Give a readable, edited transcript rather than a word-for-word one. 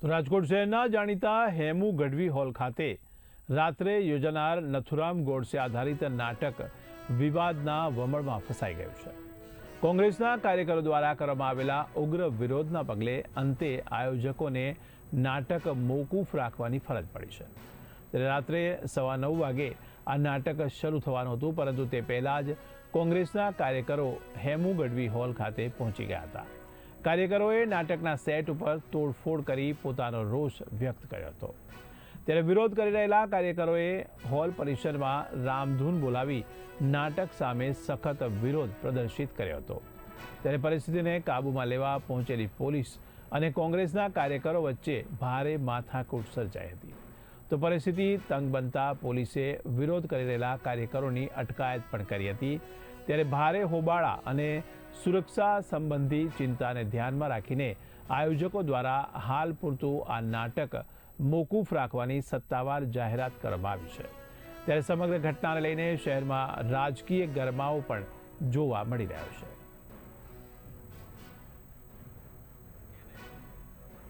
તો રાજકોટ શહેરના જાણીતા હેમુ ગઢવી હોલ ખાતે રાત્રે યોજાનાર નથુરામ ગોડસે આધારિત નાટક વિવાદના વમળમાં ફસાઈ ગયું છે। કોંગ્રેસના કાર્યકરો દ્વારા કરવામાં આવેલા ઉગ્ર વિરોધના પગલે અંતે આયોજકોને નાટક મોકૂફ રાખવાની ફરજ પડી છે। ત્યારે રાત્રે 9:15 વાગે આ નાટક શરૂ થવાનું હતું, પરંતુ તે પહેલા જ કોંગ્રેસના કાર્યકરો હેમુ ગઢવી હોલ ખાતે પહોંચી ગયા હતા। કાર્યકરોએ નાટકના સેટ ઉપર તોડફોડ કરી પોતાનો રોષ વ્યક્ત કર્યો હતો। ત્યારે વિરોધ કરી રહેલા કાર્યકરોએ હોલ પરિસરમાં રામધૂન બોલાવી નાટક સામે સખત વિરોધ પ્રદર્શિત કર્યો હતો। ત્યારે પરિસ્થિતિને કાબૂમાં લેવા પહોંચેલી પોલીસ અને કોંગ્રેસના કાર્યકરો વચ્ચે ભારે માથાકૂટ સર્જાઈ હતી। તો પરિસ્થિતિ તંગ બનતા પોલીસે વિરોધ કરી રહેલા કાર્યકરોની અટકાયત પણ કરી હતી। ત્યારે ભારે હોબાળા અને સુરક્ષા સંબંધી ચિંતાને ધ્યાનમાં રાખીને આયોજકો દ્વારા હાલ પૂરતું આ નાટક મોકૂફ રાખવાની સત્તાવાર જાહેરાત કરવામાં આવી છે। ત્યારે સમગ્ર ઘટનાને લઈને શહેરમાં રાજકીય ગરમાવો પણ જોવા મળી રહ્યો છે।